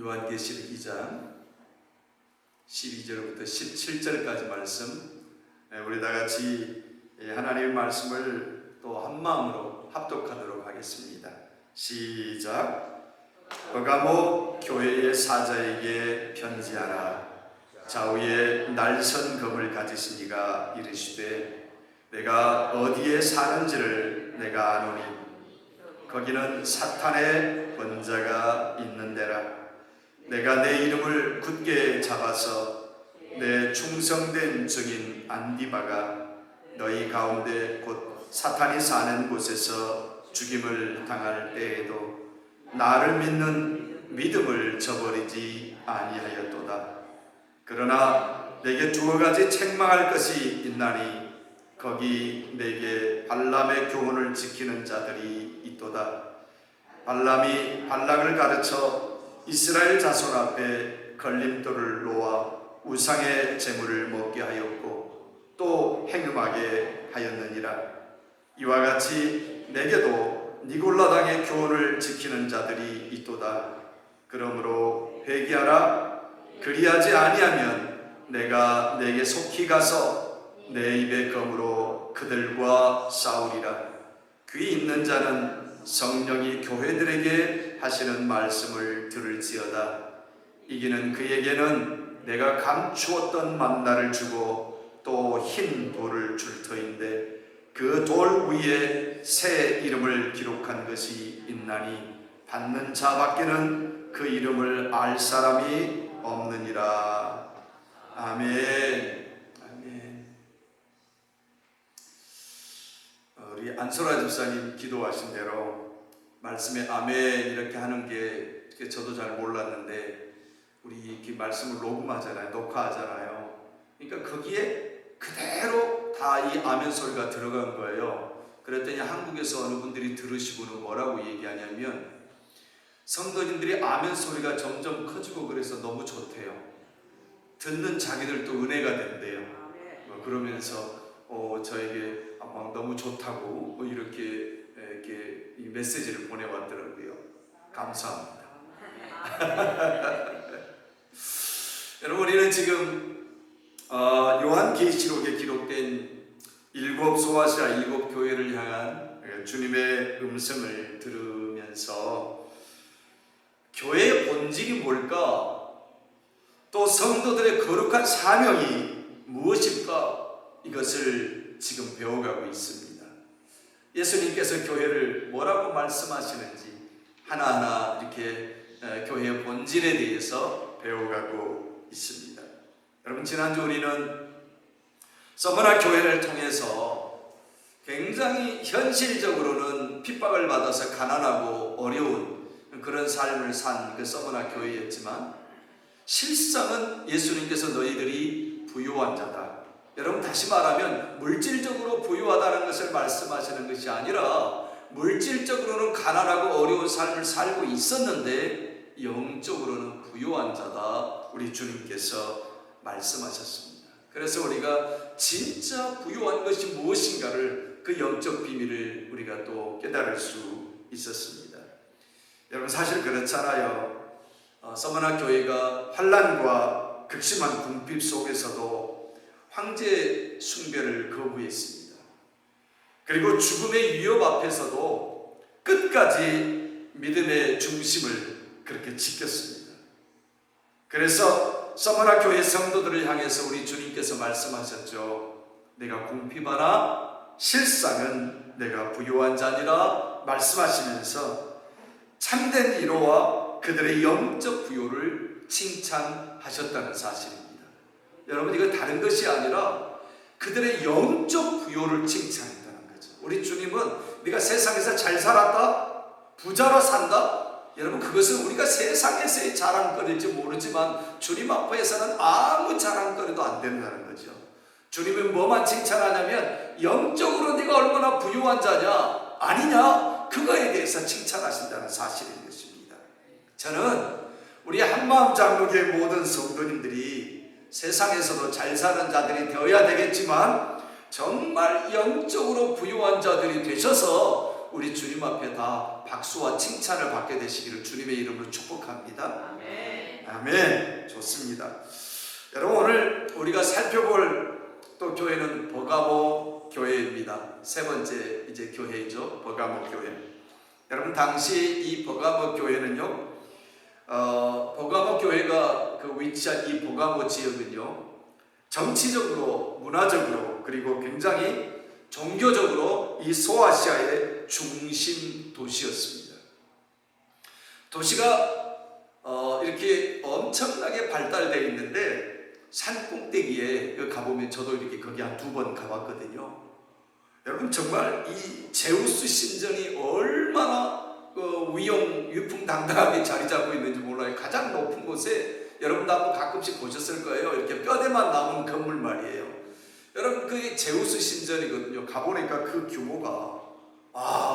요한계시록 2장 12절부터 17절까지 말씀, 우리 다 같이 하나님의 말씀을 또 한마음으로 합독하도록 하겠습니다. 시작. 버가모 교회의 사자에게 편지하라. 좌우에 날선 검을 가지신 이가 이르시되 내가 어디에 사는지를 내가 아노니 거기는 사탄의 권자가 있는 데라. 내가 내 이름을 굳게 잡아서 내 충성된 증인 안디바가 너희 가운데 곧 사탄이 사는 곳에서 죽임을 당할 때에도 나를 믿는 믿음을 저버리지 아니하였도다. 그러나 내게 두어 가지 책망할 것이 있나니 거기 내게 발람의 교훈을 지키는 자들이 있도다. 발람이 발락을 가르쳐 이스라엘 자손 앞에 걸림돌을 놓아 우상의 제물을 먹게 하였고 또 행음하게 하였느니라. 이와 같이 내게도 니골라당의 교훈을 지키는 자들이 있도다. 그러므로 회개하라. 그리하지 아니하면 내가 내게 속히 가서 내 입의 검으로 그들과 싸우리라. 귀 있는 자는 성령이 교회들에게 하시는 말씀을 들을지어다. 이기는 그에게는 내가 감추었던 만나를 주고 또 흰 돌을 줄 터인데 그 돌 위에 새 이름을 기록한 것이 있나니 받는 자밖에는 그 이름을 알 사람이 없느니라. 아멘. 우리 안소라 집사님 기도하신 대로 말씀에 아멘 이렇게 하는 게 저도 잘 몰랐는데 우리 이렇게 말씀을 녹음하잖아요, 녹화하잖아요. 그러니까 거기에 그대로 다 이 아멘 소리가 들어간 거예요. 그랬더니 한국에서 어느 분들이 들으시고는 뭐라고 얘기하냐면 성도님들이 아멘 소리가 점점 커지고 그래서 너무 좋대요. 듣는 자기들도 은혜가 된대요. 그러면서 저에게 너무 좋다고 이렇게 이 메시지를 보내왔더라고요. 감사합니다. 여러분, 우리는 지금 요한계시록에 기록된 일곱 소아시아 일곱 교회를 향한 주님의 음성을 들으면서 교회의 본질이 뭘까? 또 성도들의 거룩한 사명이 무엇일까? 이것을 지금 배워가고 있습니다. 예수님께서 교회를 뭐라고 말씀하시는지 하나하나 이렇게 교회의 본질에 대해서 배워가고 있습니다. 여러분, 지난주 우리는 서머나 교회를 통해서 굉장히 현실적으로는 핍박을 받아서 가난하고 어려운 그런 삶을 산 그 서머나 교회였지만 실상은 예수님께서 너희들이 부유한 자다. 여러분, 다시 말하면 물질적으로 부유하다는 것을 말씀하시는 것이 아니라 물질적으로는 가난하고 어려운 삶을 살고 있었는데 영적으로는 부유한 자다. 우리 주님께서 말씀하셨습니다. 그래서 우리가 진짜 부유한 것이 무엇인가를 그 영적 비밀을 우리가 또 깨달을 수 있었습니다. 여러분, 사실 그렇잖아요. 서머나 교회가 환난과 극심한 궁핍 속에서도 황제 숭배를 거부했습니다. 그리고 죽음의 위협 앞에서도 끝까지 믿음의 중심을 그렇게 지켰습니다. 그래서 서머나 교회 성도들을 향해서 우리 주님께서 말씀하셨죠. 내가 궁핍하나 실상은 내가 부유한 자니라 말씀하시면서 참된 위로와 그들의 영적 부요를 칭찬하셨다는 사실입니다. 여러분, 이거 다른 것이 아니라 그들의 영적 부요를 칭찬했다는 거죠. 우리 주님은 네가 세상에서 잘 살았다, 부자로 산다, 여러분, 그것은 우리가 세상에서의 자랑거리일지 모르지만 주님 앞에서는 아무 자랑거리도 안 된다는 거죠. 주님은 뭐만 칭찬하냐면 영적으로 네가 얼마나 부유한 자냐 아니냐 그거에 대해서 칭찬하신다는 사실인 것입니다. 저는 우리 한마음 장로교회 모든 성도님들이 세상에서도 잘 사는 자들이 되어야 되겠지만 정말 영적으로 부유한 자들이 되셔서 우리 주님 앞에 다 박수와 칭찬을 받게 되시기를 주님의 이름으로 축복합니다. 아멘. 아멘. 좋습니다. 여러분, 오늘 우리가 살펴볼 또 교회는 버가모 교회입니다. 세 번째 이제 교회이죠. 버가모 교회. 여러분, 당시 이 버가모 교회는요, 버가모 교회가 그 위치한 이 버가모 지역은요, 정치적으로, 문화적으로, 그리고 굉장히 종교적으로 이 소아시아의 중심 도시였습니다. 도시가 이렇게 엄청나게 발달되어 있는데 산 꼭대기에 가보면, 저도 이렇게 거기 한 2번 가봤거든요. 여러분, 정말 이 제우스 신전이 얼마나 위풍당당하게 자리 잡고 있는지 몰라요. 가장 높은 곳에, 여러분도 한번 가끔씩 보셨을 거예요. 이렇게 뼈대만 남은 건물 말이에요. 여러분, 그게 제우스 신전이거든요. 가보니까 그 규모가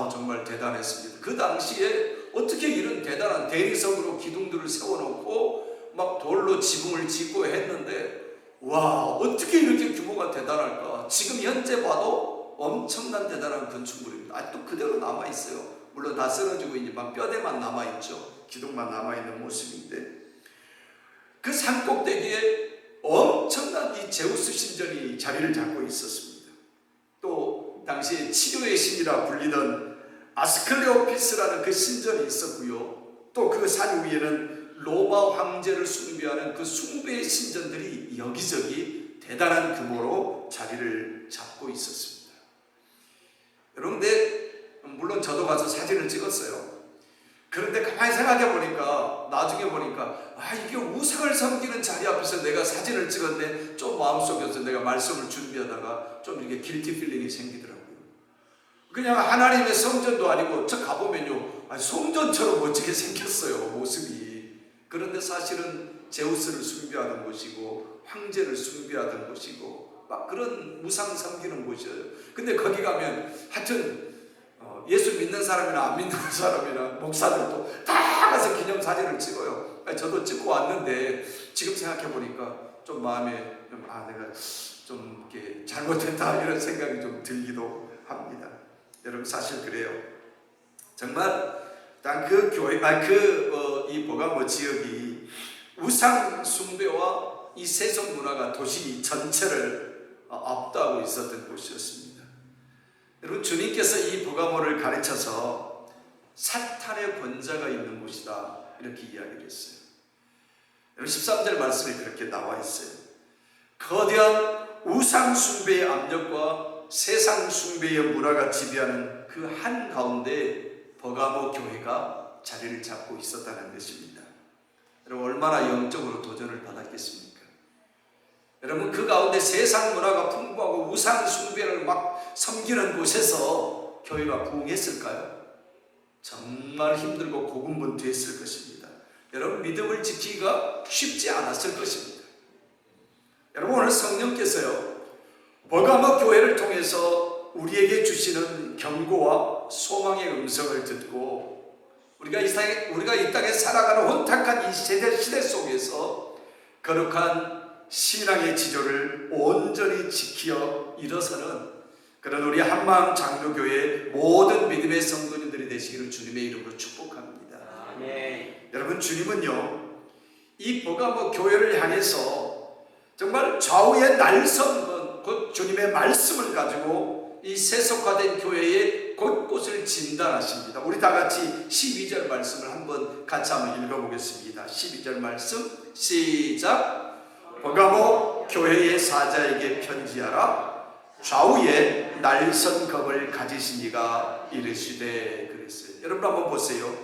정말 대단했습니다. 그 당시에 어떻게 이런 대단한 대리석으로 기둥들을 세워놓고 막 돌로 지붕을 짓고 했는데, 어떻게 이렇게 규모가 대단할까? 지금 현재 봐도 엄청난 대단한 건축물입니다. 아직도 그대로 남아있어요. 물론 다 쓰러지고 이제 막 뼈대만 남아있죠. 기둥만 남아있는 모습인데, 그 산꼭대기에 엄청난 이 제우스 신전이 자리를 잡고 있었습니다. 또 당시에 치료의 신이라 불리던 아스클레오피스라는 그 신전이 있었고요. 또 그 산 위에는 로마 황제를 숭배하는 그 숭배의 신전들이 여기저기 대단한 규모로 자리를 잡고 있었습니다. 여러분, 물론 저도 가서 사진을 찍었어요. 그런데 가만히 생각해 보니까, 나중에 보니까 이게 우상을 섬기는 자리 앞에서 내가 사진을 찍었는데 좀 마음속에서 내가 말씀을 준비하다가 좀 이렇게 길티 필링이 생기더라고요. 그냥 하나님의 성전도 아니고, 저 가보면요, 성전처럼 멋지게 생겼어요, 모습이. 그런데 사실은 제우스를 숭배하던 곳이고 황제를 숭배하던 곳이고 막 그런 우상 섬기는 곳이에요. 근데 거기 가면 하여튼 예수 믿는 사람이나 안 믿는 사람이나 목사들도 다 가서 기념사진을 찍어요. 저도 찍고 왔는데 지금 생각해 보니까 좀 마음에 내가 좀 이렇게 잘못했다 이런 생각이 좀 들기도 합니다. 여러분, 사실 그래요. 정말 그 교회, 이 버가모 지역이 우상 숭배와 이 세속 문화가 도시 전체를 압도하고 있었던 곳이었습니다. 여러분, 주님께서 이 버가모를 가르쳐서 사탄의 권자가 있는 곳이다 이렇게 이야기를 했어요. 여러분, 13절 말씀에 그렇게 나와 있어요. 거대한 우상 숭배의 압력과 세상 숭배의 문화가 지배하는 그 한가운데 버가모 교회가 자리를 잡고 있었다는 것입니다. 여러분, 얼마나 영적으로 도전을 받았겠습니까? 여러분, 그 가운데 세상 문화가 풍부하고 우상 숭배를 막 섬기는 곳에서 교회가 부흥했을까요? 정말 힘들고 고군분투했을 것입니다. 여러분, 믿음을 지키기가 쉽지 않았을 것입니다. 여러분, 오늘 성령께서요, 버가모 교회를 통해서 우리에게 주시는 경고와 소망의 음성을 듣고 우리가 이 땅에 살아가는 혼탁한 이 시대 속에서 거룩한 신앙의 지조를 온전히 지키어 일어서는 그런 우리 한마음 장로교회의 모든 믿음의 성도님들이 되시기를 주님의 이름으로 축복합니다. 아멘. 여러분, 주님은요, 이 버가모 교회를 향해서 정말 좌우의 날선 곧 주님의 말씀을 가지고 이 세속화된 교회의 곳곳을 진단하십니다. 우리 다 같이 12절 말씀을 같이 한번 읽어보겠습니다. 12절 말씀 시작. 버가모 교회의 사자에게 편지하라. 좌우에 날선 검을 가지신 이가 이르시되 그랬어요. 여러분, 한번 보세요.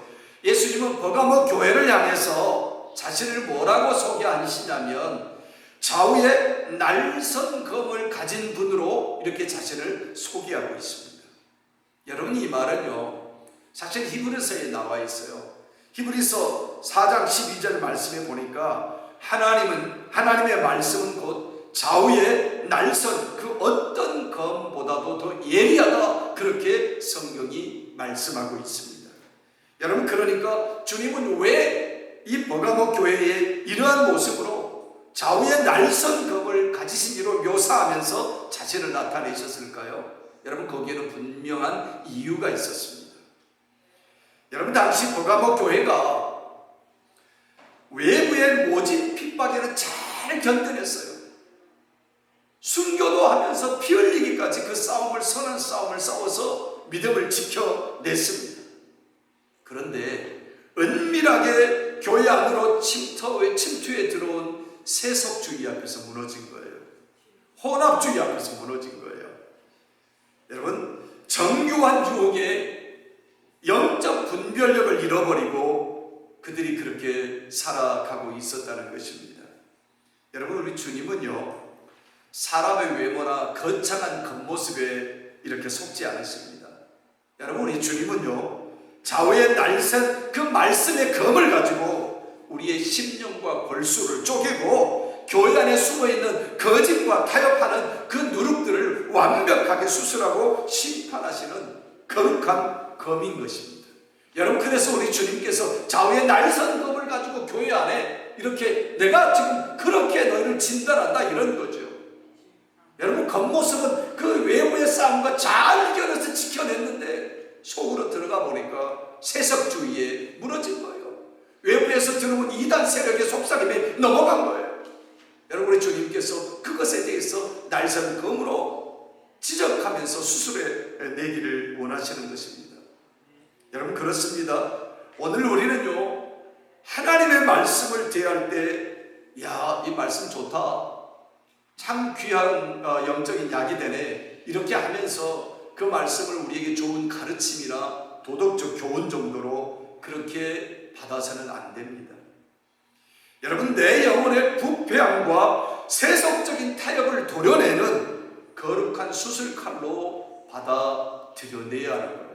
예수님은 버가모 교회를 향해서 자신을 뭐라고 소개하시냐면 좌우에 날선 검을 가진 분으로 이렇게 자신을 소개하고 있습니다. 여러분, 이 말은요, 사실 히브리서에 나와 있어요. 히브리서 4장 12절 말씀에 보니까 하나님의 말씀은 곧 좌우에 날선 그 어떤 검보다도 더 예리하다, 그렇게 성경이 말씀하고 있습니다. 여러분, 그러니까 주님은 왜 이 버가모 교회의 이러한 모습으로 좌우에 날선 검을 가지신 이로 묘사하면서 자신을 나타내셨을까요? 여러분, 거기에는 분명한 이유가 있었습니다. 여러분, 당시 버가모 교회가 외부의 모진 핍박에는 잘 견뎌냈어요. 순교도 하면서 피 흘리기까지 그 싸움을, 선한 싸움을 싸워서 믿음을 지켜냈습니다. 그런데 은밀하게 교회 안으로 침투해 들어온 세속주의 앞에서 무너진 거예요. 혼합주의 앞에서 무너진 거예요. 여러분, 정교한 유혹에 영적 분별력을 잃어버리고 그들이 그렇게 살아가고 있었다는 것입니다. 여러분, 우리 주님은요, 사람의 외모나 거창한 겉모습에 이렇게 속지 않으십니다. 여러분, 우리 주님은요, 좌우의 날선 그 말씀의 검을 가지고 우리의 심령과 골수를 쪼개고 교회 안에 숨어있는 거짓과 타협하는 그 누룩들을 완벽하게 수술하고 심판하시는 거룩한 검인 것입니다. 여러분, 그래서 우리 주님께서 좌우의 날선 검을 가지고 교회 안에 이렇게 내가 지금 그렇게 너희를 진단한다 이런 거죠. 여러분, 겉모습은 그 외부의 싸움과 잘 이겨내서 지켜냈는데 속으로 들어가 보니까 세속주의에 무너진 거예요. 외부에서 들어온 이단 세력의 속삭임에 넘어간 거예요. 여러분, 우리 주님께서 그것에 대해서 날선 검으로 지적하면서 수술해 내기를 원하시는 것입니다. 여러분, 그렇습니다. 오늘 우리는요, 하나님의 말씀을 대할 때, 야, 이 말씀 좋다, 참 귀한 영적인 약이 되네, 이렇게 하면서 그 말씀을 우리에게 좋은 가르침이나 도덕적 교훈 정도로 그렇게 받아서는 안 됩니다. 여러분, 내 영혼의 부패함과 세속적인 타협을 도려내는 거룩한 수술칼로 받아들여내야 하는 거예요.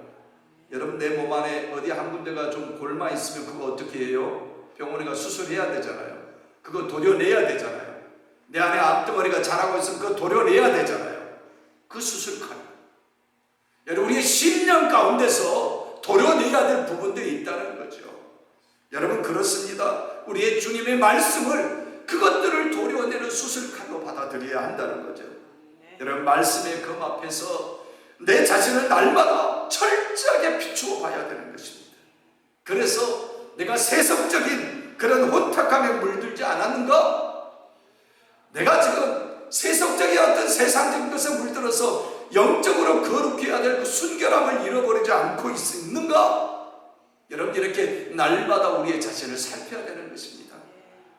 여러분, 내 몸 안에 어디 한 군데가 좀 골마 있으면 그거 어떻게 해요? 병원에 가 수술해야 되잖아요. 그거 도려내야 되잖아요. 내 안에 앞덩어리가 자라고 있으면 그거 도려내야 되잖아요. 그 수술칼. 여러분, 우리의 심령 가운데서 도려내야 될 부분들이 있다는 거죠. 여러분, 그렇습니다. 우리의 주님의 말씀을, 그것들을 도려내는 수술칼로 받아들여야 한다는 거죠. 여러분, 말씀의 검 앞에서 내 자신을 날마다 철저하게 비추어 봐야 되는 것입니다. 그래서 내가 세속적인 그런 혼탁함에 물들지 않았는가? 내가 지금 세속적인 어떤 세상적인 것에 물들어서 영적으로 거룩해야 될 그 순결함을 잃어버리지 않고 있는가? 여러분, 이렇게 날마다 우리의 자신을 살펴야 되는 것입니다.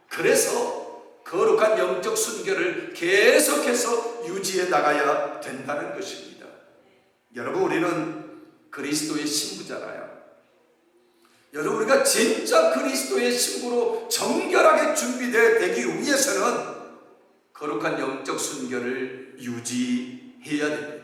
그래서 거룩한 영적 순결을 계속해서 유지해 나가야 된다는 것입니다. 여러분, 우리는 그리스도의 신부잖아요. 여러분, 우리가 진짜 그리스도의 신부로 정결하게 준비되기 위해서는 거룩한 영적 순결을 유지해야 됩니다.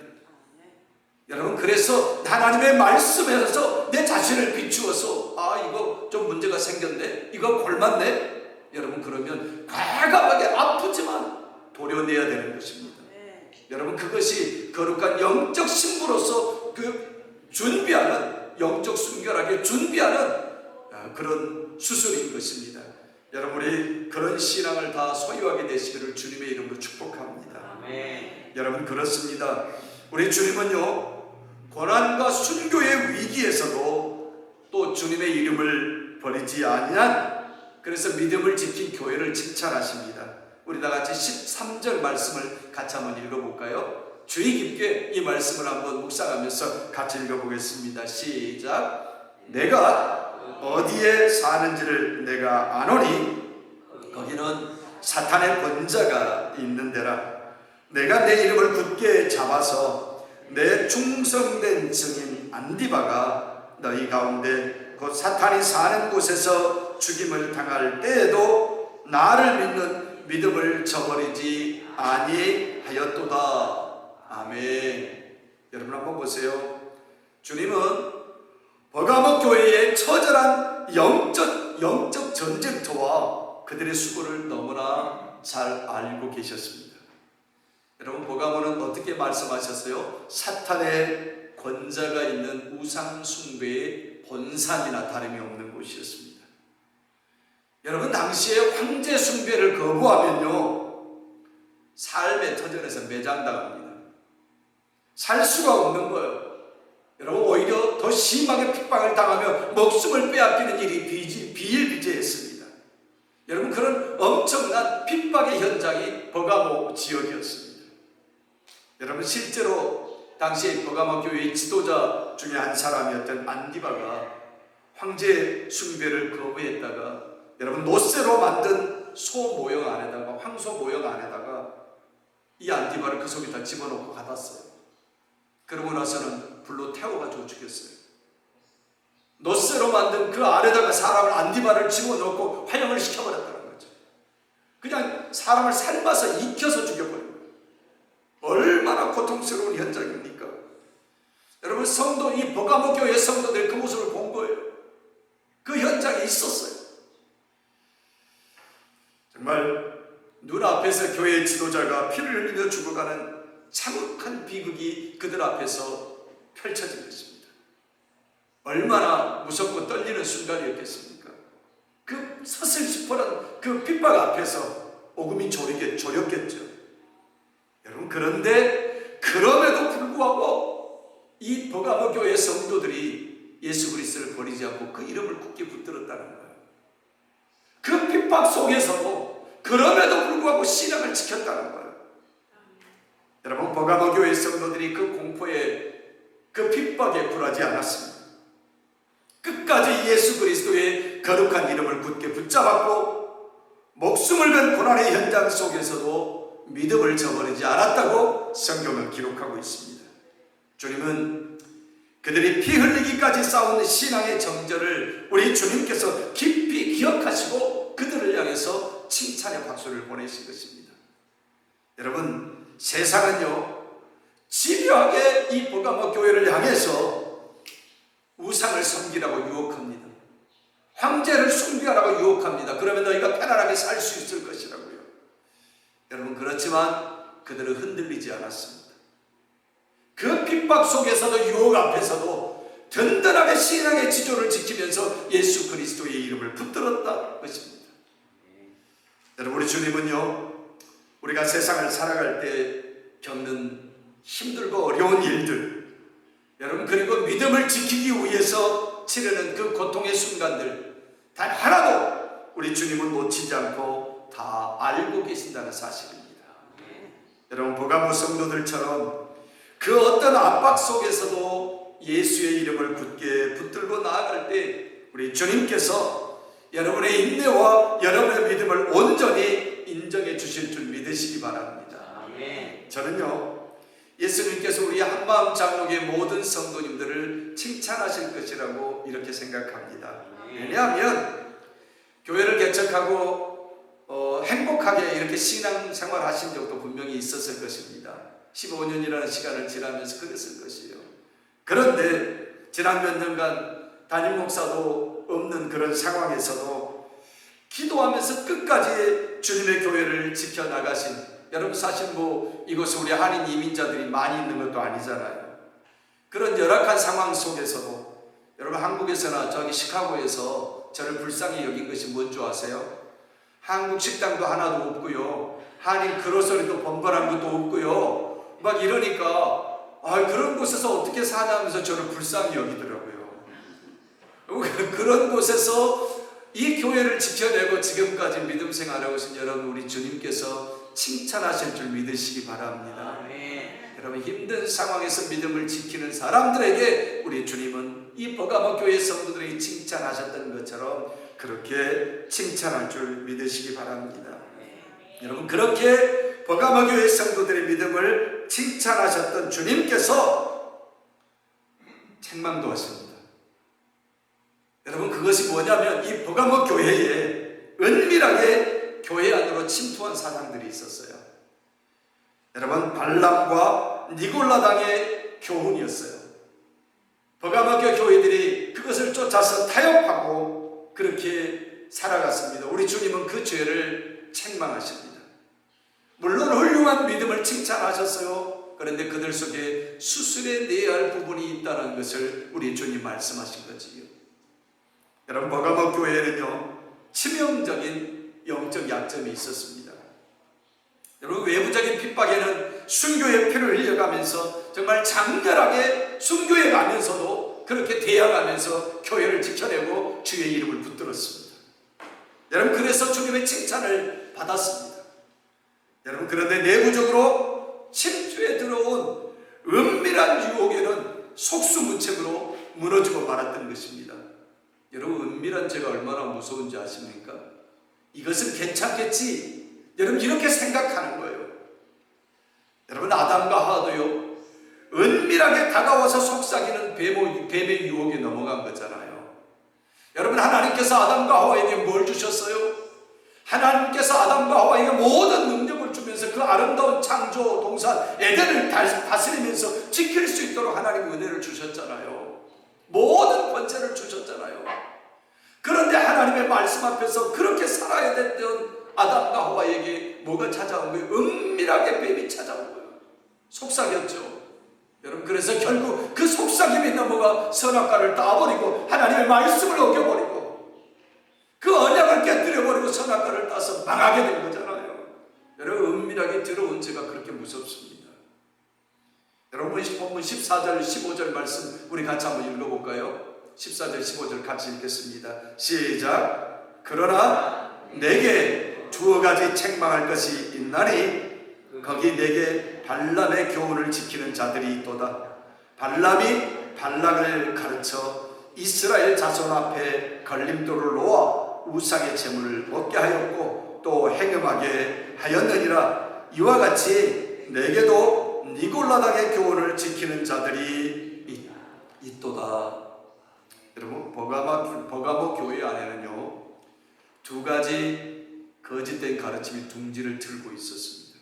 여러분, 그래서 하나님의 말씀에서 내 자신을 비추어서, 아, 이거 좀 문제가 생겼네, 이거 골맞네, 여러분, 그러면 과감하게 아프지만 도려내야 되는 것입니다. 여러분, 그것이 거룩한 영적 신부로서 그 준비하는, 영적 순결하게 준비하는 그런 수술인 것입니다. 여러분, 우리 그런 신앙을 다 소유하게 되시기를 주님의 이름으로 축복합니다. 여러분, 그렇습니다. 우리 주님은요, 고난과 순교의 위기에서도 또 주님의 이름을 버리지 아니한, 그래서 믿음을 지킨 교회를 칭찬하십니다. 우리 다 같이 13절 말씀을 같이 한번 읽어볼까요? 주의 깊게 이 말씀을 한번 묵상하면서 같이 읽어보겠습니다. 시작. 내가 어디에 사는지를 내가 아노니 거기는 사탄의 권자가 있는 데라. 내가 내 이름을 굳게 잡아서 내 충성된 증인 안디바가 너희 가운데 곧 사탄이 사는 곳에서 죽임을 당할 때에도 나를 믿는 믿음을 저버리지 아니하였도다. 아멘. 여러분, 한번 보세요. 주님은 버가모 교회의 처절한 영적 전쟁터와 그들의 수고를 너무나 잘 알고 계셨습니다. 여러분, 버가모는 어떻게 말씀하셨어요? 사탄의 권자가 있는 우상 숭배의 본산이나 다름이 없는 곳이었습니다. 여러분, 당시에 황제 숭배를 거부하면요, 삶의 터전에서 매장당합니다. 살 수가 없는 거예요. 여러분 오히려 더 심하게 핍박을 당하며 목숨을 빼앗기는 일이 비일비재했습니다. 여러분 그런 엄청난 핍박의 현장이 버가모 지역이었습니다. 여러분 실제로 당시에 버가모 교회의 지도자 중에 한 사람이었던 안디바가 황제 숭배를 거부했다가 여러분 노쇠로 만든 소 모형 안에다가 황소 모형 안에다가 이 안디바를 그 속에다 집어넣고 가뒀어요. 그러고 나서는 불로 태워가지고 죽였어요. 노쇠로 만든 그 안에다가 사람을 안디바를 집어넣고 화형을 시켜버렸다는 거죠. 그냥 사람을 삶아서 익혀서 죽여버린 거예요. 얼마나 고통스러운 현장입니까? 여러분 성도 이 버가모 교회 성도들 그 모습을 본 거예요. 그 현장에 있었어요. 정말 눈앞에서 교회의 지도자가 피를 흘리며 죽어가는 참혹한 비극이 그들 앞에서 펼쳐진 것입니다. 얼마나 무섭고 떨리는 순간이었겠습니까? 그 서슬시퍼런 그 핍박 앞에서 오금이 조렸겠죠. 여러분 그런데 그럼에도 불구하고 이 버가모 교회 성도들이 예수 그리스도를 버리지 않고 그 이름을 굳게 붙들었다는 거예요. 그 핍박 속에서도 그럼에도 불구하고 신앙을 지켰다는 거예요. 여러분 버가모 교회 성도들이 그 공포에 그 핍박에 굴하지 않았습니다. 끝까지 예수 그리스도의 거룩한 이름을 굳게 붙잡았고 목숨을 건 고난의 현장 속에서도 믿음을 저버리지 않았다고 성경은 기록하고 있습니다. 주님은 그들이 피 흘리기까지 싸운 신앙의 정절을 우리 주님께서 깊이 기억하시고 그들을 향해서 칭찬의 박수를 보내신 것입니다. 여러분 세상은요 집요하게 이 버가모 교회를 향해서 우상을 섬기라고 유혹합니다. 황제를 숭배하라고 유혹합니다. 그러면 너희가 편안하게 살 수 있을 것이라고요. 여러분 그렇지만 그들은 흔들리지 않았습니다. 그 핍박 속에서도 유혹 앞에서도 든든하게 신앙의 지조를 지키면서 예수 그리스도의 이름을 붙들었다는 것입니다. 여러분 우리 주님은요 우리가 세상을 살아갈 때 겪는 힘들고 어려운 일들 여러분 그리고 믿음을 지키기 위해서 치르는 그 고통의 순간들 단 하나도 우리 주님은 놓치지 않고 다 알고 계신다는 사실입니다. 여러분 버가모 성도들처럼 그 어떤 압박 속에서도 예수의 이름을 굳게 붙들고 나아갈 때 우리 주님께서 여러분의 인내와 여러분의 믿음을 온전히 인정해 주실 줄 믿으시기 바랍니다. 저는요 예수님께서 우리 한마음 장로교의 모든 성도님들을 칭찬하실 것이라고 이렇게 생각합니다. 왜냐하면 교회를 개척하고 행복하게 이렇게 신앙생활 하신 적도 분명히 있었을 것입니다. 15년이라는 시간을 지나면서 그랬을 것이에요. 그런데 지난 몇 년간 담임 목사도 없는 그런 상황에서도 기도하면서 끝까지 주님의 교회를 지켜나가신 여러분 사실 이것은 우리 한인 이민자들이 많이 있는 것도 아니잖아요. 그런 열악한 상황 속에서도 여러분 한국에서나 저기 시카고에서 저를 불쌍히 여긴 것이 뭔지 아세요? 한국 식당도 하나도 없고요. 한인 그로서리도 번번한 것도 없고요. 막 이러니까 그런 곳에서 어떻게 사냐면서 저를 불쌍히 여기더라고요. 그런 곳에서 이 교회를 지켜내고 지금까지 믿음 생활하고 계신 여러분 우리 주님께서 칭찬하실 줄 믿으시기 바랍니다. 여러분 힘든 상황에서 믿음을 지키는 사람들에게 우리 주님은 이 버가모 교회 성도들이 칭찬하셨던 것처럼 그렇게 칭찬할 줄 믿으시기 바랍니다. 여러분 그렇게 버가모 교회 성도들의 믿음을 칭찬하셨던 주님께서 책망도 하십니다. 여러분 그것이 뭐냐면 이 버가모 교회에 은밀하게 교회 안으로 침투한 사상들이 있었어요. 여러분 발람과 니골라당의 교훈이었어요. 버가모 교회들이 그것을 쫓아서 타협하고 그렇게 살아갔습니다. 우리 주님은 그 죄를 책망하십니다. 물론 훌륭한 믿음을 칭찬하셨어요. 그런데 그들 속에 수술해내야 할 부분이 있다는 것을 우리 주님 말씀하신 거지요. 여러분 버가모 교회는요 치명적인 영적 약점이 있었습니다. 여러분 외부적인 핍박에는 순교의 피를 흘려가면서 정말 장렬하게 순교해 가면서도 그렇게 대항하면서 교회를 지켜내고 주의 이름을 붙들었습니다. 여러분, 그래서 주님의 칭찬을 받았습니다. 여러분, 그런데 내부적으로 침투에 들어온 은밀한 유혹에는 속수무책으로 무너지고 말았던 것입니다. 여러분, 은밀한 죄가 얼마나 무서운지 아십니까? 이것은 괜찮겠지, 여러분, 이렇게 생각하는 거예요. 여러분, 아담과 하와도요, 은밀하게 다가와서 속삭이는 뱀의 유혹에 넘어간 거잖아요. 여러분, 하나님께서 아담과 하와에게 뭘 주셨어요? 하나님께서 아담과 하와에게 모든 능력을 주면서 그 아름다운 창조 동산 에덴을 다스리면서 지킬 수 있도록 하나님 은혜를 주셨잖아요. 모든 권세를 주셨잖아요. 그런데 하나님의 말씀 앞에서 그렇게 살아야 됐던 아담과 하와에게 뭐가 찾아온 거예요? 은밀하게 뱀이 찾아온 거예요. 속삭였죠. 여러분, 그래서 결국 그 속삭임에 넘어가 선악과를 따버리고 하나님의 말씀을 어겨버리고 그 언약을 깨뜨려버리고 선악과를 따서 망하게 된 거잖아요. 여러분, 은밀하게 들어온 죄가 그렇게 무섭습니다. 여러분, 본문 14절 15절 말씀 우리 같이 한번 읽어볼까요? 14절 15절 같이 읽겠습니다. 시작. 그러나 내게 두어 가지 책망할 것이 있나니 거기 내게 발람의 교훈을 지키는 자들이 있도다. 발람이 발락을 가르쳐 이스라엘 자손 앞에 걸림돌을 놓아 우상의 제물을 먹게 하였고 또 행음하게 하였느니라. 이와 같이 내게도 니골라당의 교훈을 지키는 자들이 있도다. 여러분, 버가모 교회 안에는요, 두 가지 거짓된 가르침이 둥지를 틀고 있었습니다.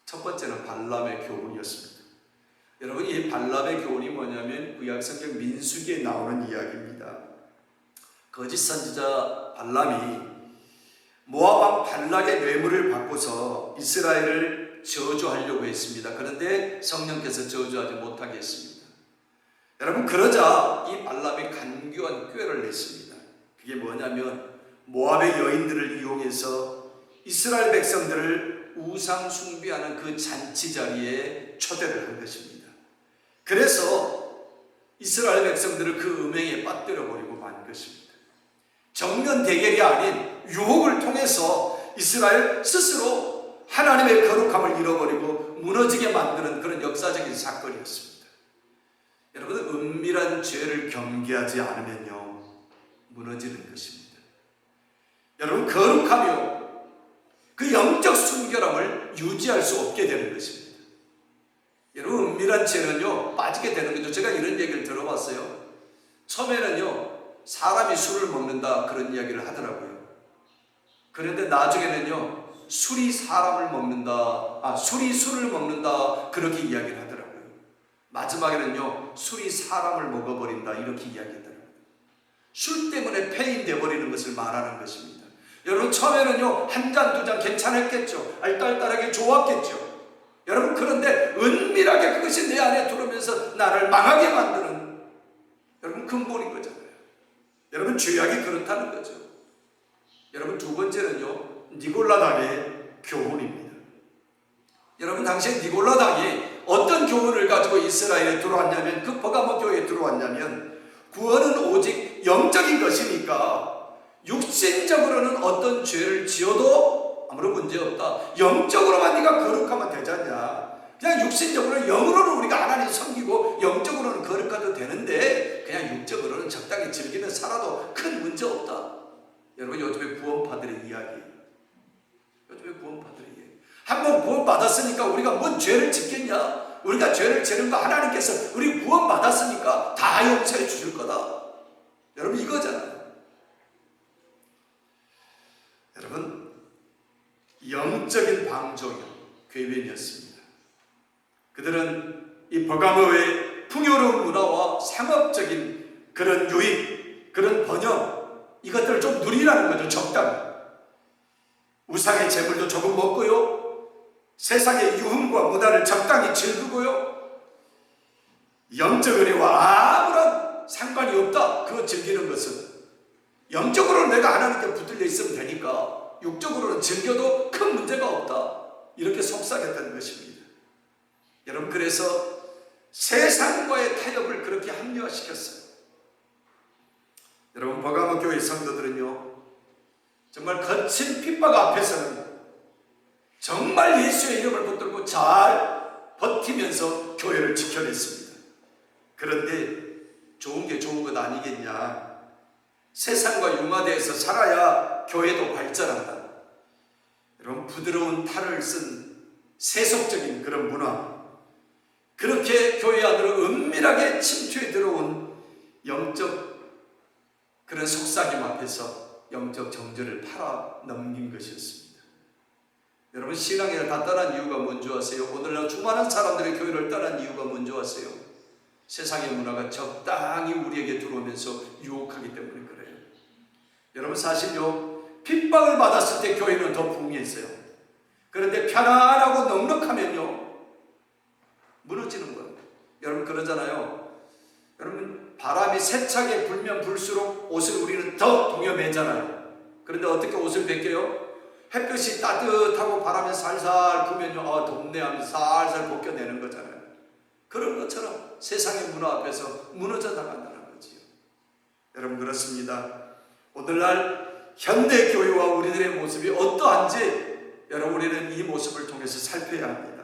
첫 번째는 발람의 교훈이었습니다. 여러분, 이 발람의 교훈이 뭐냐면 구약성경 민수기에 나오는 이야기입니다. 거짓 선지자 발람이 모압 왕 발락의 뇌물을 받고서 이스라엘을 저주하려고 했습니다. 그런데 성령께서 저주하지 못하게 했습니다. 여러분, 그러자 이 발람이 간교한 꾀를 냈습니다. 그게 뭐냐면 모압의 여인들을 이용해서 이스라엘 백성들을 우상 숭배하는 그 잔치 자리에 초대를 한 것입니다. 그래서 이스라엘 백성들을 그 음행에 빠뜨려 버리고 만 것입니다. 정면 대결이 아닌 유혹을 통해서 이스라엘 스스로 하나님의 거룩함을 잃어버리고 무너지게 만드는 그런 역사적인 사건이었습니다. 여러분, 은밀한 죄를 경계하지 않으면요, 무너지는 것입니다. 여러분, 거룩하며 그 영적 순결함을 유지할 수 없게 되는 것입니다. 여러분, 은밀한 죄는요, 빠지게 되는 거죠. 제가 이런 얘기를 들어봤어요. 처음에는요, 사람이 술을 먹는다 그런 이야기를 하더라고요. 그런데 나중에는요, 술이 사람을 먹는다, 술이 술을 먹는다 그렇게 이야기를 하더라고요. 마지막에는요, 술이 사람을 먹어버린다 이렇게 이야기하더라고요. 술 때문에 폐인돼 버리는 것을 말하는 것입니다. 여러분, 처음에는요, 한 잔, 두 잔 괜찮았겠죠. 알딸딸하게 좋았겠죠. 여러분, 그런데 은밀하게 그것이 내 안에 들어오면서 나를 망하게 만드는, 여러분, 근본인 거잖아요. 여러분, 죄악이 그렇다는 거죠. 여러분, 두 번째는요, 니골라당의 교훈입니다. 여러분, 당시에 니골라당이 어떤 교훈을 가지고 이스라엘에 들어왔냐면, 그 버가모 교회에 들어왔냐면, 구원은 오직 영적인 것이니까 육신적으로는 어떤 죄를 지어도 아무런 문제 없다. 영적으로만 네가 거룩하면 되지 않냐. 그냥 육신적으로, 영으로는 우리가 하나님 섬기고 영적으로는 거룩해도 되는데 그냥 육적으로는 적당히 즐기며 살아도 큰 문제 없다. 여러분, 요즘에 구원파들의 이야기, 요즘에 구원파들의 이야기, 한번 구원받았으니까 우리가 뭔 죄를 짓겠냐. 우리가 죄를 지는 거 하나님께서 우리 구원받았으니까 다 용서해 주실 거다. 여러분, 이거잖아요. 여러분, 영적인 방종이요, 궤변이었습니다. 그들은 이 버가모의 풍요로운 문화와 상업적인 그런 유익, 그런 번영, 이것들을 좀 누리라는 거죠. 적당히. 우상의 재물도 조금 먹고요, 세상의 유흥과 문화를 적당히 즐기고요, 영적 은혜와 아무런 상관이 없다. 그거 즐기는 것은 영적으로는 내가 하나님께 붙들려 있으면 되니까 육적으로는 즐겨도 큰 문제가 없다. 이렇게 속삭였다는 것입니다. 여러분, 그래서 세상과의 타협을 그렇게 합리화시켰어요. 여러분, 버가모 교회 성도들은요, 정말 거친 핍박 앞에서는 정말 예수의 이름을 붙들고 잘 버티면서 교회를 지켜냈습니다. 그런데 좋은 게 좋은 것 아니겠냐. 세상과 융화되어서 살아야 교회도 발전한다. 여러분, 부드러운 탈을 쓴 세속적인 그런 문화, 그렇게 교회 안으로 은밀하게 침투해 들어온 영적 그런 속삭임 앞에서 영적 정절을 팔아 넘긴 것이었습니다. 여러분, 신앙을 다 떠난 이유가 뭔지 아세요? 오늘날 수많은 사람들이 교회를 떠난 이유가 뭔지 아세요? 세상의 문화가 적당히 우리에게 들어오면서 유혹하기 때문에 그래요. 여러분, 사실요, 핍박을 받았을 때 교회는 더 풍요했어요. 그런데 편안하고 넉넉하면요, 무너지는 거예요. 여러분, 그러잖아요. 여러분, 바람이 세차게 불면 불수록 옷을 우리는 더 동여매잖아요. 그런데 어떻게 옷을 벗겨요? 햇볕이 따뜻하고 바람이 살살 불면요, 덥네 하면서 살살 벗겨내는 거잖아요. 그런 것처럼 세상의 문화 앞에서 무너져 나간다는 거지요. 여러분, 그렇습니다. 오늘날 현대 교회와 우리들의 모습이 어떠한지 여러분, 우리는 이 모습을 통해서 살펴야 합니다.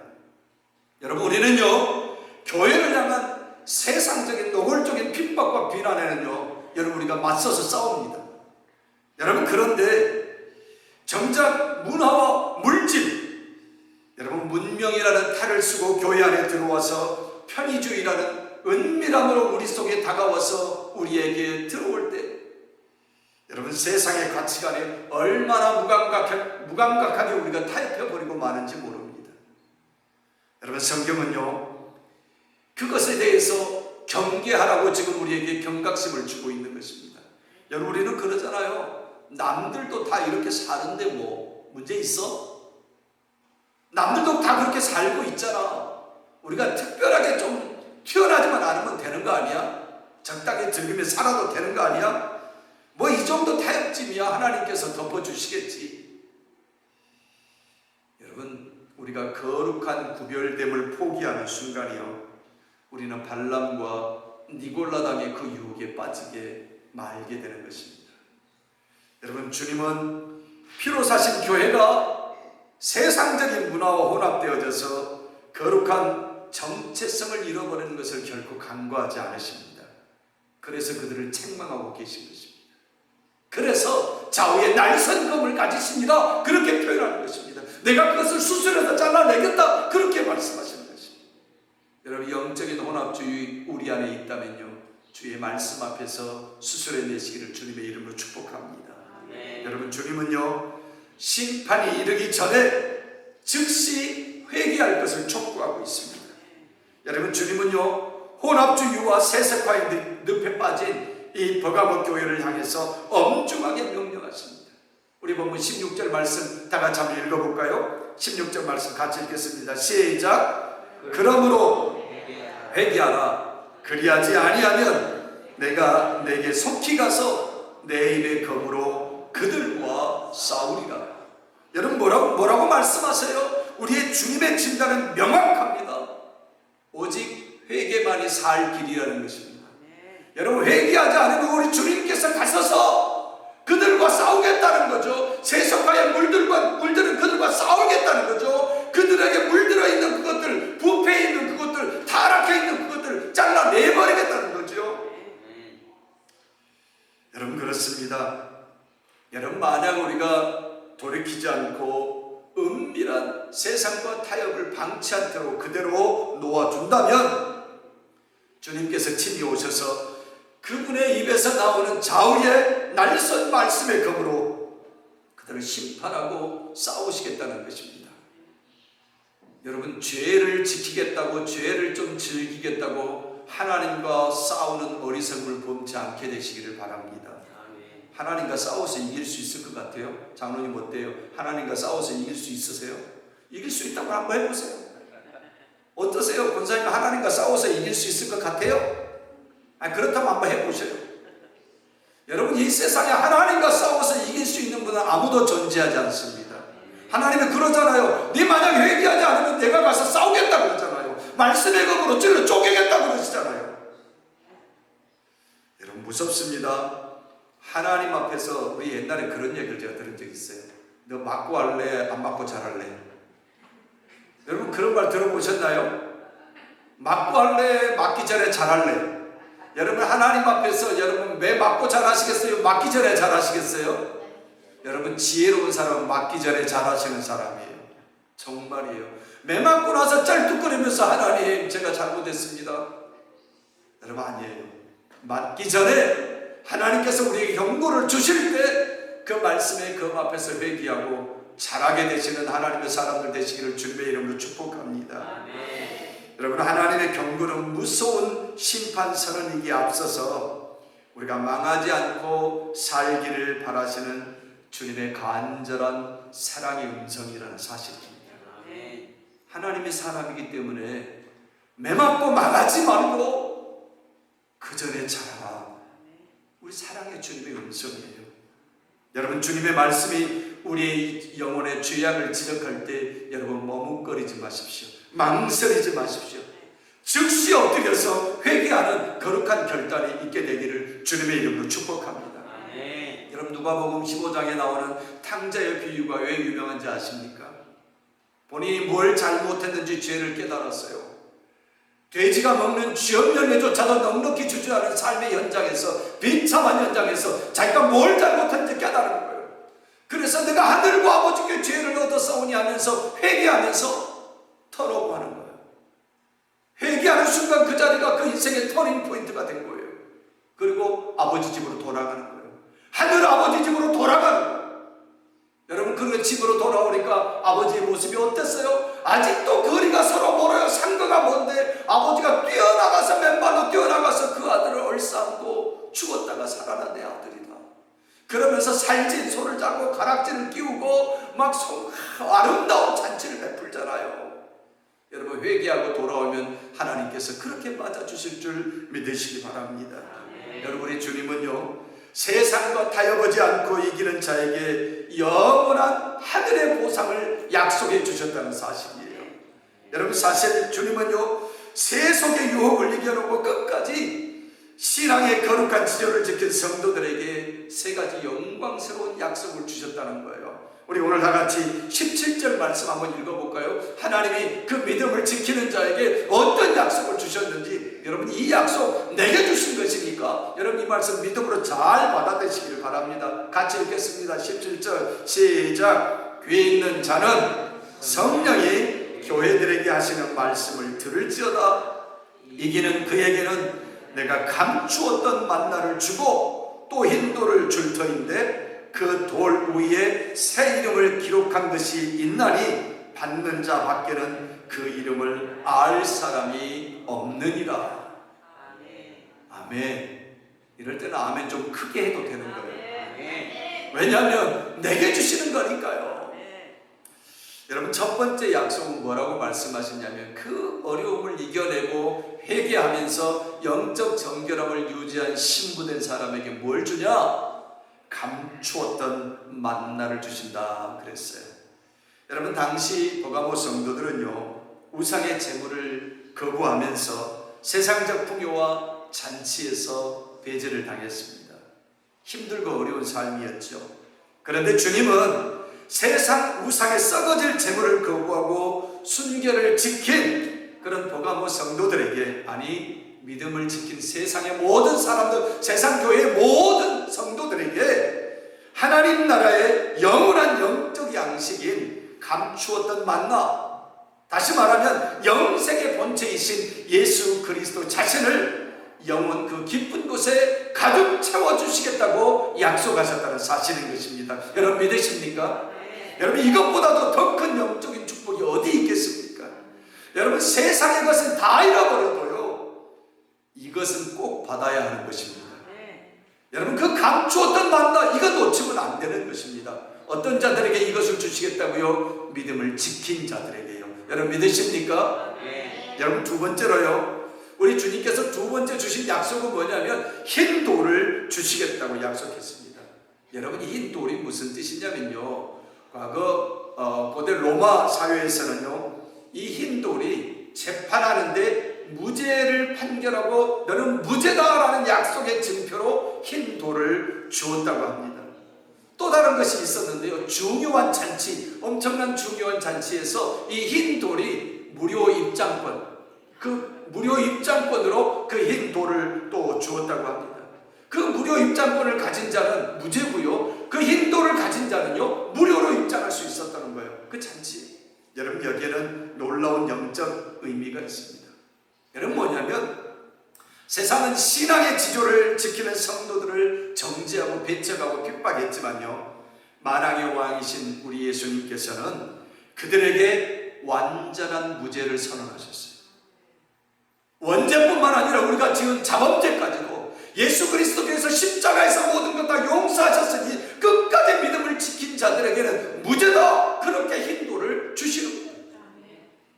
여러분, 우리는요, 교회를 향한 세상적인 노골적인 핍박과 비난에는요, 여러분, 우리가 맞서서 싸웁니다. 여러분, 그런데 정작 문화와 물질, 여러분, 문명이라는 탈을 쓰고 교회 안에 들어와서 편의주의라는 은밀함으로 우리 속에 다가와서 우리에게 들어올 때, 여러분, 세상의 가치관에 얼마나 무감각하게 우리가 타협해버리고 마는지 모릅니다. 여러분, 성경은요, 그것에 대해서 경계하라고 지금 우리에게 경각심을 주고 있는 것입니다. 여러분, 우리는 그러잖아요. 남들도 다 이렇게 사는데 뭐 문제 있어? 남들도 다 그렇게 살고 있잖아. 우리가 특별하게 좀 튀어나지만 않으면 되는 거 아니야? 적당히 즐기며 살아도 되는 거 아니야? 뭐 이 정도 타협쯤이야 하나님께서 덮어주시겠지. 여러분, 우리가 거룩한 구별됨을 포기하는 순간이요, 우리는 발람과 니골라당의 그 유혹에 빠지게 말게 되는 것입니다. 여러분, 주님은 피로 사신 교회가 세상적인 문화와 혼합되어져서 거룩한 정체성을 잃어버리는 것을 결코 간과하지 않으십니다. 그래서 그들을 책망하고 계신 것입니다. 그래서 좌우에 날선검을 가지십니다. 그렇게 표현하는 것입니다. 내가 그것을 수술해서 잘라내겠다. 그렇게 말씀하시는 것입니다. 여러분, 영적인 혼합주의 우리 안에 있다면요, 주의 말씀 앞에서 수술해내시기를 주님의 이름으로 축복합니다. 네. 여러분, 주님은요, 심판이 이르기 전에 즉시 회개할 것을 촉구하고 있습니다. 여러분, 주님은요, 혼합주의와 세속화의 늪에 빠진 이 버가모 교회를 향해서 엄중하게 명령하십니다. 우리 본문 16절 말씀 다 같이 한번 읽어볼까요? 16절 말씀 같이 읽겠습니다. 시작. 그러므로 회개하라. 그리하지 아니하면 내가 내게 속히 가서 내 입의 검으로 그들과 싸우리라. 여러분, 뭐라고 말씀하세요? 우리의 주님의 진단은 명확합니다. 오직 회개만이 살 길이라는 것입니다. 여러분, 회개하지 않으면 우리 주님께서 가셔서 그들과 싸우겠다는 거죠. 세속화의 물들은 그들과 싸우겠다는 거죠. 그들에게 물들어 있는 그것들, 부패해 있는 그것들, 타락해 있는 그것들 잘라내버리겠다는 거죠. 여러분, 그렇습니다. 여러분, 만약 우리가 돌이키지 않고 은밀한 세상과 타협을 방치 않도록 그대로 놓아둔다면 주님께서 친히 오셔서 그분의 입에서 나오는 좌우의 날선 말씀의 검으로 그들을 심판하고 싸우시겠다는 것입니다. 여러분, 죄를 지키겠다고, 죄를 좀 즐기겠다고 하나님과 싸우는 어리석음을 범치 않게 되시기를 바랍니다. 하나님과 싸워서 이길 수 있을 것 같아요? 장로님 어때요? 하나님과 싸워서 이길 수 있으세요? 이길 수 있다고 한번 해보세요. 어떠세요? 권사님, 하나님과 싸워서 이길 수 있을 것 같아요? 그렇다면 한번 해보세요. 여러분, 이 세상에 하나님과 싸워서 이길 수 있는 분은 아무도 존재하지 않습니다. 하나님은 그러잖아요. 네 만약 회개하지 않으면 내가 가서 싸우겠다고 그러잖아요. 말씀의 검으로 찔러 쪼개겠다고 그러시잖아요. 여러분 무섭습니다. 하나님 앞에서 우리 옛날에 그런 얘기를 제가 들은 적이 있어요. 너 맞고 할래? 안 맞고 잘할래? 여러분 그런 말 들어보셨나요? 맞고 할래? 맞기 전에 잘할래? 여러분 하나님 앞에서 여러분 매 맞고 잘하시겠어요? 맞기 전에 잘하시겠어요? 여러분 지혜로운 사람은 맞기 전에 잘하시는 사람이에요. 정말이에요. 매 맞고 나서 짤뚝거리면서 하나님 제가 잘못했습니다. 여러분 아니에요. 맞기 전에 하나님께서 우리에게 경고를 주실 때 그 말씀의 검 앞에서 회개하고 잘하게 되시는 하나님의 사람들 되시기를 주님의 이름으로 축복합니다. 아멘. 여러분 하나님의 경고는 무서운 심판 선언이기에 앞서서 우리가 망하지 않고 살기를 바라시는 주님의 간절한 사랑의 음성이라는 사실입니다. 아멘. 하나님의 사람이기 때문에 매맞고 망하지 말고 그 전에 잘하라. 우리 사랑의 주님의 음성이에요. 여러분 주님의 말씀이 우리의 영혼의 죄악을 지적할 때 여러분 머뭇거리지 마십시오. 망설이지 마십시오. 즉시 엎드려서 회개하는 거룩한 결단이 있게 되기를 주님의 이름으로 축복합니다. 아멘. 여러분 누가복음 15장에 나오는 탕자의 비유가 왜 유명한지 아십니까? 본인이 뭘 잘못했는지 죄를 깨달았어요. 돼지가 먹는 쥐업 열매조차도 넉넉히 주지 않은 삶의 현장에서, 비참한 현장에서 자기가 뭘 잘못했는지 깨달은 거예요. 그래서 내가 하늘과 아버지께 죄를 얻었사오니 하면서 회개하면서 털어보하는 거예요. 회개하는 순간 그 자리가 그 인생의 터닝 포인트가 된 거예요. 그리고 아버지 집으로 돌아가는 거예요. 하늘 아버지 집으로 돌아가는 거예요. 여러분 그 집으로 돌아오니까 아버지의 모습이 어땠어요? 아직도 거리가 서로 멀어요. 상거가 먼데 아버지가 뛰어나가서 맨발로 뛰어나가서 그 아들을 얼싸안고 죽었다가 살아난 내 아들이다. 그러면서 살찐 손을 잡고 가락지를 끼우고 막 아름다운 잔치를 베풀잖아요. 여러분 회개하고 돌아오면 하나님께서 그렇게 맞아주실 줄 믿으시기 바랍니다. 여러분의 주님은요 세상과 타협하지 않고 이기는 자에게 영원한 하늘의 보상을 약속해 주셨다는 사실이에요. 여러분 사실 주님은요 세속의 유혹을 이겨놓고 끝까지 신앙의 거룩한 지조를 지킨 성도들에게 세 가지 영광스러운 약속을 주셨다는 거예요. 우리 오늘 다 같이 17절 말씀 한번 읽어볼까요? 하나님이 그 믿음을 지키는 자에게 어떤 약속을 주셨는지, 여러분 이 약속 내게 주신 것이니까 여러분 이 말씀 믿음으로 잘 받아들이시기를 바랍니다. 같이 읽겠습니다. 17절 시작. 귀 있는 자는 성령이 교회들에게 하시는 말씀을 들을지어다. 이기는 그에게는 내가 감추었던 만나를 주고 또 흰 돌을 줄 터인데 그 돌 위에 새 이름을 기록한 것이 있나니 받는 자 밖에는 그 이름을 알 사람이 없느니라. 아멘. 이럴 때는 아멘 좀 크게 해도 되는 거예요. 왜냐하면 내게 주시는 거니까요. 여러분 첫 번째 약속은 뭐라고 말씀하셨냐면 그 어려움을 이겨내고 회개하면서 영적 정결함을 유지한 신부된 사람에게 뭘 주냐? 감추었던 만나를 주신다 그랬어요. 여러분 당시 버가모 성도들은요 우상의 제물을 거부하면서 세상적 풍요와 잔치에서 배제를 당했습니다. 힘들고 어려운 삶이었죠. 그런데 주님은 세상 우상의 썩어질 제물을 거부하고 순결을 지킨 그런 버가모 성도들에게, 아니 믿음을 지킨 세상의 모든 사람들, 세상 교회의 모든 성도들에게 하나님 나라의 영원한 영적 양식인 감추었던 만나, 다시 말하면 영생의 본체이신 예수 그리스도 자신을 영원 그 깊은 곳에 가득 채워주시겠다고 약속하셨다는 사실인 것입니다. 여러분 믿으십니까? 여러분 이것보다도 더 큰 영적인 축복이 어디 있겠습니까? 여러분 세상의 것은 다 잃어버려도요 이것은 꼭 받아야 하는 것입니다. 여러분 그 감추었던 만나 이거 놓치면 안 되는 것입니다. 어떤 자들에게 이것을 주시겠다고요? 믿음을 지킨 자들에게요. 여러분 믿으십니까? 여러분 두 번째로요, 우리 주님께서 두 번째 주신 약속은 뭐냐면 흰 돌을 주시겠다고 약속했습니다. 여러분 이 흰 돌이 무슨 뜻이냐면요, 과거 고대 로마 사회에서는요 이 흰 돌이 재판하는데 무죄를 판결하고 너는 무죄다라는 약속의 증표로 흰 돌을 주었다고 합니다. 또 다른 것이 있었는데요. 중요한 잔치, 엄청난 중요한 잔치에서 이 흰 돌이 무료 입장권, 그 무료 입장권으로 그 흰 돌을 또 주었다고 합니다. 그 무료 입장권을 가진 자는 무죄고요. 그 흰 돌을 가진 자는요, 무료로 입장할 수 있었다는 거예요. 그 잔치. 여러분, 여기에는 놀라운 영적 의미가 있습니다. 여러분, 뭐냐면 세상은 신앙의 지조를 지키는 성도들을 정죄하고 배척하고 핍박했지만요, 만왕의 왕이신 우리 예수님께서는 그들에게 완전한 무죄를 선언하셨어요. 원죄뿐만 아니라 우리가 지은 자범죄까지도 예수 그리스도께서 십자가에서 모든 것 다 용서하셨으니 끝까지 믿음을 지킨 자들에게는 무죄다, 그렇게 흰 돌을 주시는 거예요.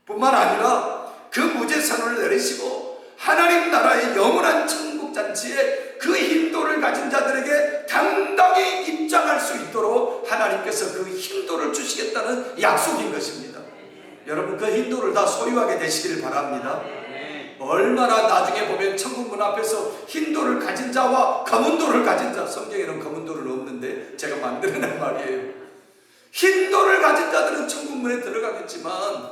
뿐만 아니라 그 무죄 선언을 내리시고 하나님 나라의 영원한 천국 잔치에 그 흰 돌을 가진 자들에게 당당히 입장할 수 있도록 하나님께서 그 흰 돌을 주시겠다는 약속인 것입니다. 여러분, 그 흰 돌을 다 소유하게 되시기를 바랍니다. 얼마나 나중에 보면 천국 문 앞에서 흰 돌을 가진 자와 검은 돌을 가진 자, 성경에는 검은 돌은 없는데 제가 만들어낸 말이에요. 흰 돌을 가진 자들은 천국 문에 들어가겠지만,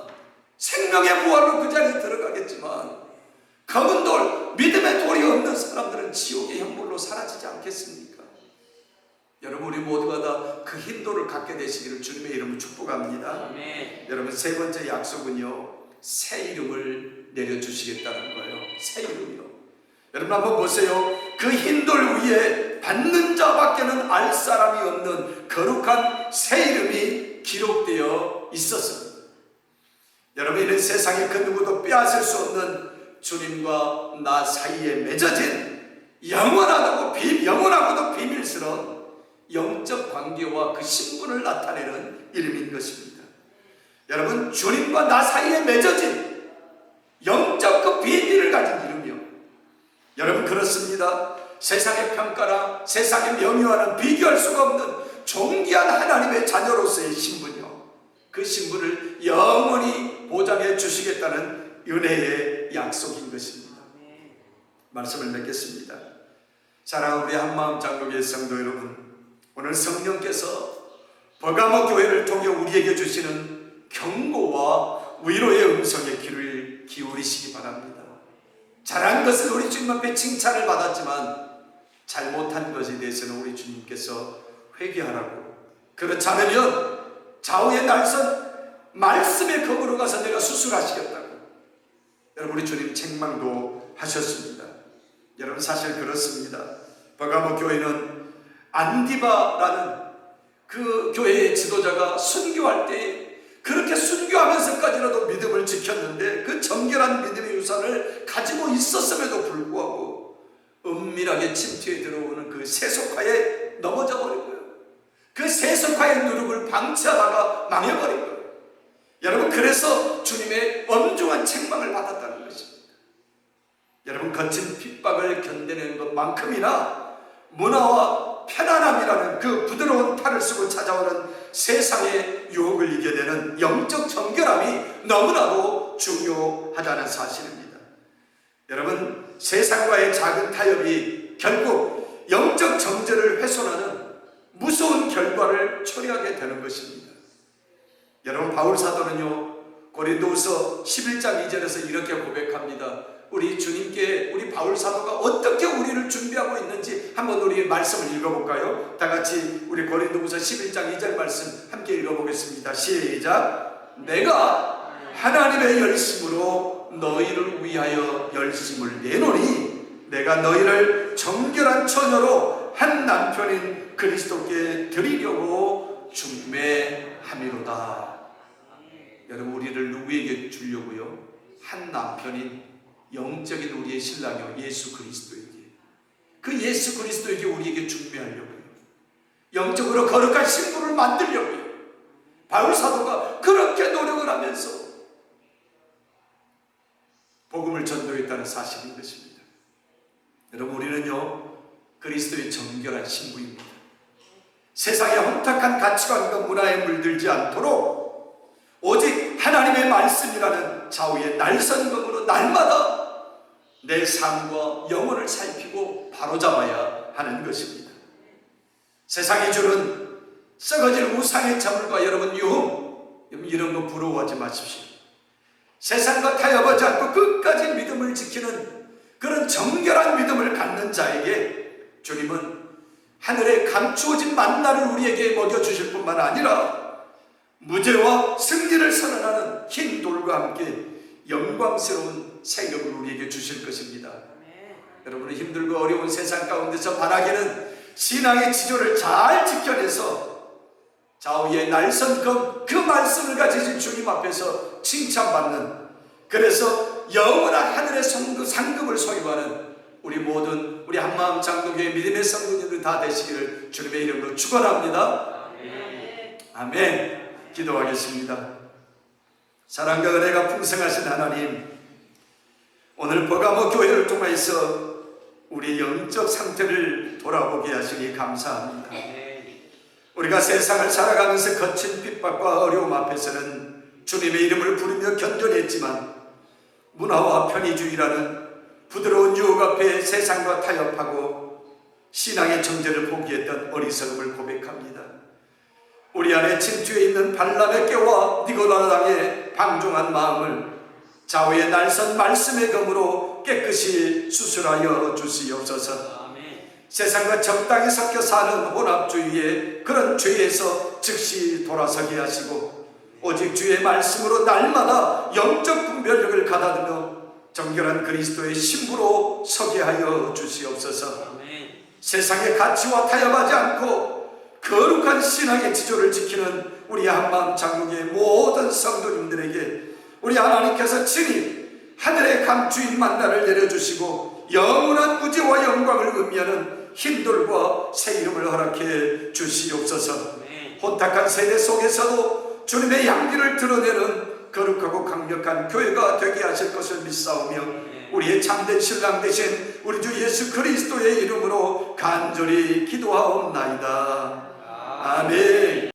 생명의 부활로 그 자리에 들어가겠지만, 검은 돌, 믿음의 돌이 없는 사람들은 지옥의 형벌로 사라지지 않겠습니까? 여러분, 우리 모두가 다 그 흰 돌을 갖게 되시기를 주님의 이름으로 축복합니다. 여러분, 세 번째 약속은요, 새 이름을 내려주시겠다는 거예요. 새 이름이요. 여러분, 한번 보세요. 그 흰 돌 위에 받는 자밖에는 알 사람이 없는 거룩한 새 이름이 기록되어 있었습니다. 여러분, 이는 세상에 그 누구도 빼앗을 수 없는 주님과 나 사이에 맺어진 영원하고도 비밀스러운 영적 관계와 그 신분을 나타내는 이름인 것입니다. 여러분, 주님과 나 사이에 맺어진 영적 그 비밀을 가진 이름이요. 여러분, 그렇습니다. 세상의 평가나 세상의 명예와는 비교할 수가 없는 존귀한 하나님의 자녀로서의 신분이요. 그 신분을 영원히 보장해 주시겠다는 은혜의 약속인 것입니다. 말씀을 맺겠습니다. 사랑하는 우리 한마음 장로교회 성도 여러분, 오늘 성령께서 버가모 교회를 통해 우리에게 주시는 경고와 위로의 음성에 귀를 기울이시기 바랍니다. 잘한 것은 우리 주님 앞에 칭찬을 받았지만 잘못한 것에 대해서는 우리 주님께서 회개하라고, 그렇지 않으면 좌우의 날선 말씀의 검으로 가서 내가 수술하시겠다고 여러분, 우리 주님 책망도 하셨습니다. 여러분, 사실 그렇습니다. 버가모 교회는 안디바라는 그 교회의 지도자가 순교할 때 그렇게 순교하면서까지라도 믿음을 지켰는데, 그 정결한 믿음의 유산을 가지고 있었음에도 불구하고 은밀하게 침투해 들어오는 그 세속화에 넘어져 버린 거예요. 그 세속화의 누룩을 방치하다가 망해버린 거예요. 여러분, 그래서 주님의 엄중한 책망을 받았다는 것입니다. 여러분, 거친 핍박을 견뎌내는 것만큼이나 문화와 편안함이라는 그 부드러운 탈을 쓰고 찾아오는 세상의 유혹을 이겨내는 영적 정결함이 너무나도 중요하다는 사실입니다. 여러분, 세상과의 작은 타협이 결국 영적 정죄를 훼손하는 무서운 결과를 초래하게 되는 것입니다. 여러분, 바울 사도는요, 고린도후서 11장 2절에서 이렇게 고백합니다. 우리 주님께 우리 바울 사도가 어떻게 우리를 준비하고 있는지 한번 우리 말씀을 읽어볼까요? 다 같이 우리 고린도후서 11장 2절 말씀 함께 읽어보겠습니다. 시작. 내가 하나님의 열심으로 너희를 위하여 열심을 내노니 내가 너희를 정결한 처녀로 한 남편인 그리스도께 드리려고 중매함이로다. 여러분, 우리를 누구에게 주려고요? 한 남편인 영적인 우리의 신랑이요, 예수 그리스도에게, 그 예수 그리스도에게 우리에게 중매하려고요. 영적으로 거룩한 신부를 만들려고요. 바울 사도가 그렇게 노력을 하면서 복음을 전도했다는 사실인 것입니다. 여러분, 우리는요, 그리스도의 정결한 신부입니다. 세상의 혼탁한 가치관과 문화에 물들지 않도록 오직 하나님의 말씀이라는 좌우의 날선검으로 날마다 내 삶과 영혼을 살피고 바로잡아야 하는 것입니다. 세상이 주는 썩어질 우상의 자물과 여러분 유혹, 이런 거 부러워하지 마십시오. 세상과 타협하지 않고 끝까지 믿음을 지키는 그런 정결한 믿음을 갖는 자에게 주님은 하늘에 감추어진 만나를 우리에게 먹여주실 뿐만 아니라 무죄와 승리를 선언하는 흰 돌과 함께 영광스러운 생명을 우리에게 주실 것입니다. 여러분은 힘들고 어려운 세상 가운데서 바라기는 신앙의 지조를 잘 지켜내서 좌우의 날선검 그 말씀을 가지신 주님 앞에서 칭찬받는, 그래서 영원한 하늘의 상급을 소유하는 우리 모든 우리 한마음 장로교회 믿음의 성도님들 다 되시기를 주님의 이름으로 축원합니다. 아멘. 기도하겠습니다. 사랑과 은혜가 풍성하신 하나님, 오늘 버가모 교회를 통해서 우리 영적 상태를 돌아보게 하시니 감사합니다. 우리가 세상을 살아가면서 거친 핍박과 어려움 앞에서는 주님의 이름을 부르며 견뎌냈지만 문화와 편의주의라는 부드러운 유혹 앞에 세상과 타협하고 신앙의 정죄를 포기했던 어리석음을 고백합니다. 우리 안에 침투해 있는 발람의 꾀와 니고라당의 방종한 마음을 좌우의 날선 말씀의 검으로 깨끗이 수술하여 주시옵소서. 세상과 적당히 섞여 사는 혼합주의의 그런 죄에서 즉시 돌아서게 하시고 오직 주의 말씀으로 날마다 영적 분별력을 가다듬어 정결한 그리스도의 신부로 서게 하여 주시옵소서. 세상의 가치와 타협하지 않고 거룩한 신앙의 지조를 지키는 우리 한마음 장로교의 모든 성도님들에게 우리 하나님께서 친히 하늘의 감추인 만나를 내려주시고 영원한 무지와 영광을 의미하는 흰돌과 새 이름을 허락해 주시옵소서. 혼탁한 세대 속에서도 주님의 향기를 드러내는 거룩하고 강력한 교회가 되게 하실 것을 믿사오며 우리의 참된 신랑 되신 우리 주 예수 그리스도의 이름으로 간절히 기도하옵나이다. 아멘.